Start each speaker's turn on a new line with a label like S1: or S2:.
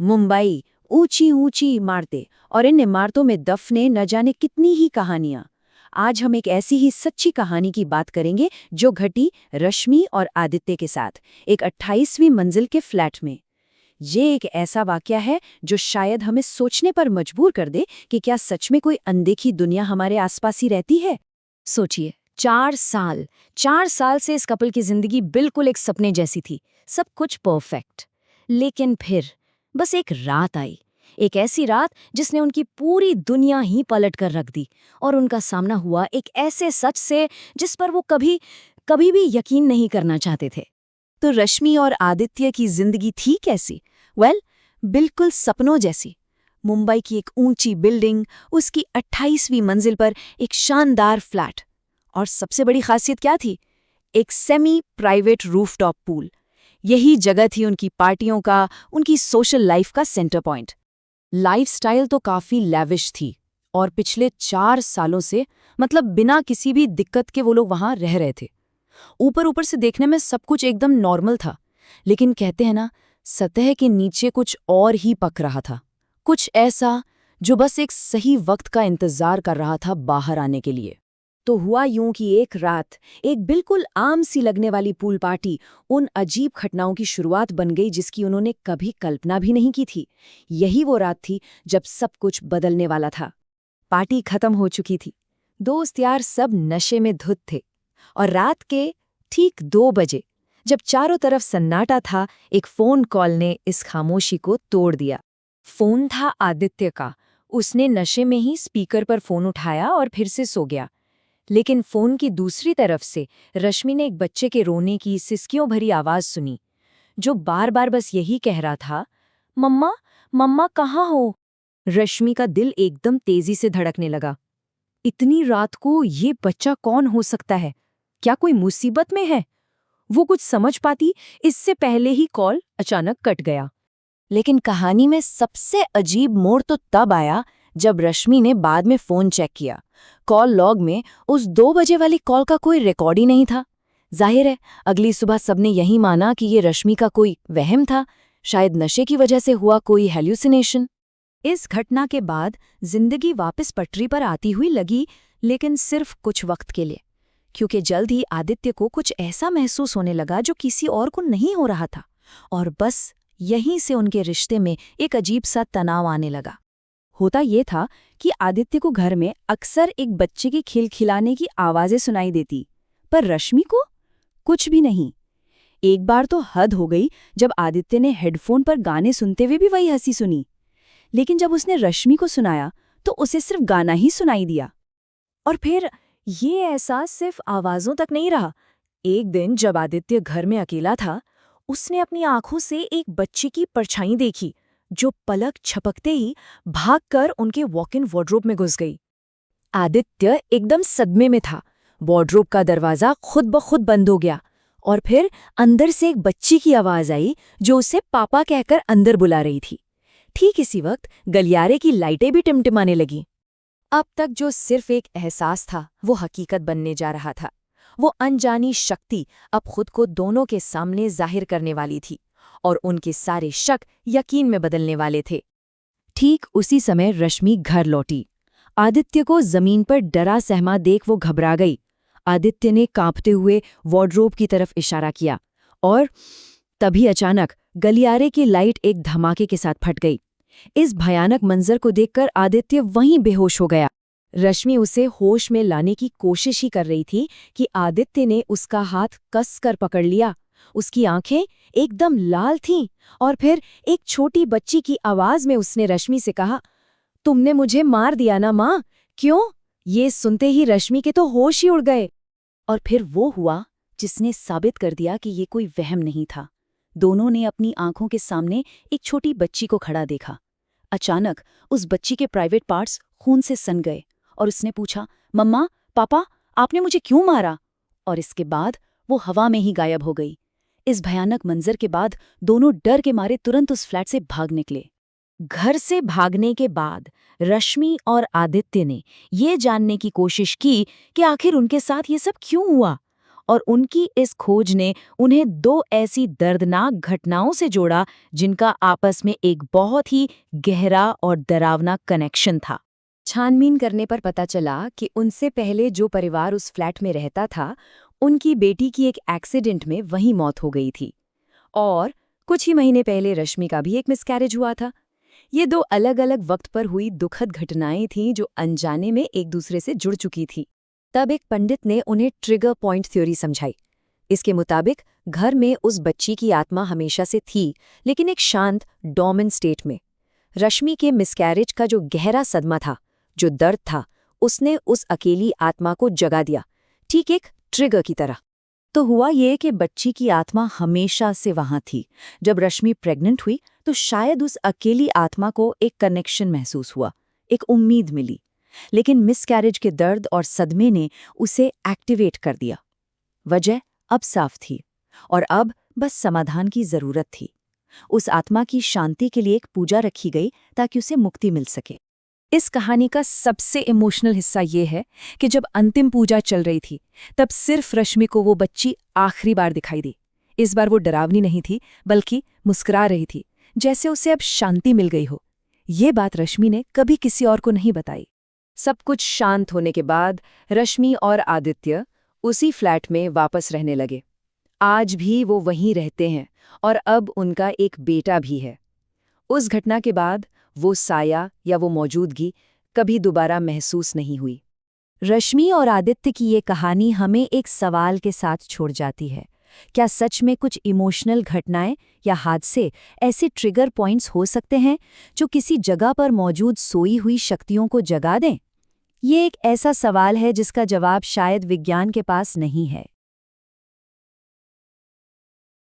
S1: मुंबई, ऊंची ऊंची इमारतें और इन इमारतों में दफने न जाने कितनी ही कहानियां। आज हम एक ऐसी ही सच्ची कहानी की बात करेंगे जो घटी रश्मि और आदित्य के साथ एक 28वीं मंजिल के फ्लैट में। ये एक ऐसा वाकया है जो शायद हमें सोचने पर मजबूर कर दे कि क्या सच में कोई अनदेखी दुनिया हमारे आसपास ही रहती है।
S2: सोचिए, 4 साल से इस कपल की जिंदगी बिल्कुल एक सपने जैसी थी, सब कुछ परफेक्ट। लेकिन फिर बस एक रात आई, एक ऐसी रात जिसने उनकी पूरी दुनिया ही पलट कर रख दी, और उनका सामना हुआ एक ऐसे सच से जिस पर वो कभी कभी भी यकीन नहीं करना चाहते थे।
S1: तो रश्मि और आदित्य की जिंदगी थी कैसी? बिल्कुल सपनों जैसी। मुंबई की एक ऊंची बिल्डिंग, उसकी 28वीं मंजिल पर एक शानदार फ्लैट। और सबसे बड़ी खासियत क्या थी? एक सेमी प्राइवेट रूफटॉप पूल। यही जगह थी उनकी पार्टियों का, उनकी सोशल लाइफ का सेंटर पॉइंट। लाइफस्टाइल तो काफी लैविश थी, और पिछले 4 सालों से मतलब बिना किसी भी दिक्कत के वो लोग वहां रह रहे थे। ऊपर ऊपर से देखने में सब कुछ एकदम नॉर्मल था, लेकिन कहते हैं ना, सतह के नीचे कुछ और ही पक रहा था। कुछ ऐसा जो बस एक सही वक्त का इंतजार कर रहा था बाहर आने के लिए। तो हुआ यूं कि एक रात, एक बिल्कुल आम सी लगने वाली पूल पार्टी उन अजीब घटनाओं की शुरुआत बन गई जिसकी उन्होंने कभी कल्पना भी नहीं की थी। यही वो रात थी जब सब कुछ बदलने वाला था। पार्टी खत्म हो चुकी थी, दोस्त यार सब नशे में धुत थे, और रात के ठीक 2 बजे जब चारों तरफ सन्नाटा था, एक फोन कॉल ने इस खामोशी को तोड़ दिया। फोन था आदित्य का। उसने नशे में ही स्पीकर पर फोन उठाया और फिर से सो गया। लेकिन फोन की दूसरी तरफ से रश्मि ने एक बच्चे के रोने की सिसकियों भरी आवाज सुनी, जो बार बार बस यही कह रहा था, मम्मा, मम्मा कहाँ हो? रश्मि का दिल एकदम तेजी से धड़कने लगा। इतनी रात को ये बच्चा कौन हो सकता है? क्या कोई मुसीबत में है? वो कुछ समझ पाती इससे पहले ही कॉल अचानक कट गया। लेकिन कहानी में सबसे अजीब मोड़ तो तब आया जब रश्मि ने बाद में फोन चेक किया। कॉल लॉग में उस 2 बजे वाली कॉल का कोई रिकॉर्ड ही नहीं था। जाहिर है, अगली सुबह सबने यही माना कि ये रश्मि का कोई वहम था, शायद नशे की वजह से हुआ कोई हेल्यूसिनेशन। इस घटना के बाद जिंदगी वापस पटरी पर आती हुई लगी, लेकिन सिर्फ कुछ वक्त के लिए, क्योंकि जल्द ही आदित्य को कुछ ऐसा महसूस होने लगा जो किसी और को नहीं हो रहा था, और बस यहीं से उनके रिश्ते में एक अजीब सा तनाव आने लगा। होता ये था कि आदित्य को घर में अक्सर एक बच्चे के खिलखिलाने की आवाजें सुनाई देती, पर रश्मि को कुछ भी नहीं। एक बार तो हद हो गई जब आदित्य ने हेडफोन पर गाने सुनते हुए भी वही हंसी सुनी, लेकिन जब उसने रश्मि को सुनाया तो उसे सिर्फ गाना ही सुनाई दिया। और फिर ये एहसास सिर्फ आवाजों तक नहीं रहा। एक दिन जब आदित्य घर में अकेला था, उसने अपनी आंखों से एक बच्चे की परछाई देखी, जो पलक झपकते ही भागकर उनके वॉक इन वार्डरोब में घुस गई। आदित्य एकदम सदमे में था। वार्डरोब का दरवाजा खुद ब खुद बंद हो गया, और फिर अंदर से एक बच्ची की आवाज आई जो उसे पापा कहकर अंदर बुला रही थी। ठीक इसी वक्त गलियारे की लाइटें भी टिमटिमाने लगीं। अब तक जो सिर्फ एक एहसास था, वो हकीकत बनने जा रहा था। वो अनजानी शक्ति अब खुद को दोनों के सामने जाहिर करने वाली थी, और उनके सारे शक यकीन में बदलने वाले थे। ठीक उसी समय रश्मि घर लौटी। आदित्य को जमीन पर डरा सहमा देख वो घबरा गई। आदित्य ने कांपते हुए वार्डरोब की तरफ इशारा किया, और तभी अचानक गलियारे की लाइट एक धमाके के साथ फट गई। इस भयानक मंजर को देखकर आदित्य वहीं बेहोश हो गया। रश्मि उसे होश में लाने की कोशिश ही कर रही थी कि आदित्य ने उसका हाथ कसकर पकड़ लिया। उसकी आंखें एकदम लाल थीं, और फिर एक छोटी बच्ची की आवाज में उसने रश्मि से कहा, तुमने मुझे मार दिया ना माँ? क्यों? ये सुनते ही रश्मि के तो होश ही उड़ गए। और फिर वो हुआ जिसने साबित कर दिया कि ये कोई वहम नहीं था। दोनों ने अपनी आंखों के सामने एक छोटी बच्ची को खड़ा देखा। अचानक उस बच्ची के प्राइवेट पार्ट्स खून से सन गए, और उसने पूछा, मम्मा, पापा, आपने मुझे क्यों मारा? और इसके बाद वो हवा में ही गायब हो गई। इस भयानक मंजर के बाद दोनों डर के मारे तुरंत उस फ्लैट से भाग निकले। घर से भागने के बाद रश्मि और आदित्य ने ये जानने की कोशिश की कि आखिर उनके साथ ये सब क्यों हुआ,
S2: और उनकी इस खोज ने उन्हें 2 ऐसी दर्दनाक घटनाओं से जोड़ा जिनका आपस में एक बहुत ही गहरा और डरावना कनेक्शन था। छानबीन करने पर पता चला कि उनसे पहले जो परिवार उस फ्लैट में रहता था, उनकी बेटी की एक एक्सीडेंट में वहीं मौत हो गई थी और कुछ ही महीने पहले रश्मि का भी एक मिसकैरेज हुआ था। ये 2 अलग-अलग वक्त पर हुई दुखद घटनाएं थीं जो अनजाने में एक दूसरे से जुड़ चुकी थी। तब एक पंडित ने उन्हें ट्रिगर पॉइंट थ्योरी समझाई। इसके मुताबिक घर में उस बच्ची की आत्मा हमेशा से थी, लेकिन एक शांत डोर्मेंट स्टेट में। रश्मि के मिसकैरेज का जो गहरा सदमा था, जो दर्द था, उसने उस अकेली आत्मा को जगा दिया, ठीक एक ट्रिगर की तरह। तो हुआ ये कि बच्ची की आत्मा हमेशा से वहां थी। जब रश्मि प्रेग्नेंट हुई तो शायद उस अकेली आत्मा को एक कनेक्शन महसूस हुआ, एक उम्मीद मिली। लेकिन मिसकैरेज के दर्द और सदमे ने उसे एक्टिवेट कर दिया। वजह अब साफ थी और अब बस समाधान की जरूरत थी। उस आत्मा की शांति के लिए एक पूजा रखी गई ताकि उसे मुक्ति मिल सके।
S1: इस कहानी का सबसे इमोशनल हिस्सा ये है कि जब अंतिम पूजा चल रही थी, तब सिर्फ रश्मि को वो बच्ची आखिरी बार दिखाई दी। इस बार वो डरावनी नहीं थी, बल्कि मुस्कुरा रही थी, जैसे उसे अब शांति मिल गई हो। ये बात रश्मि ने कभी किसी और को नहीं बताई। सब कुछ शांत होने के बाद रश्मि और आदित्य उसी फ्लैट में वापस रहने लगे। आज भी वो वहीं रहते हैं और अब उनका एक बेटा भी है। उस घटना के बाद वो साया या वो मौजूदगी कभी दोबारा महसूस नहीं हुई।
S2: रश्मि और आदित्य की ये कहानी हमें एक सवाल के साथ छोड़ जाती है। क्या सच में कुछ इमोशनल घटनाएं या हादसे ऐसे ट्रिगर पॉइंट्स हो सकते हैं जो किसी जगह पर मौजूद सोई हुई शक्तियों को जगा दें? ये एक ऐसा सवाल है जिसका जवाब शायद विज्ञान के पास नहीं है,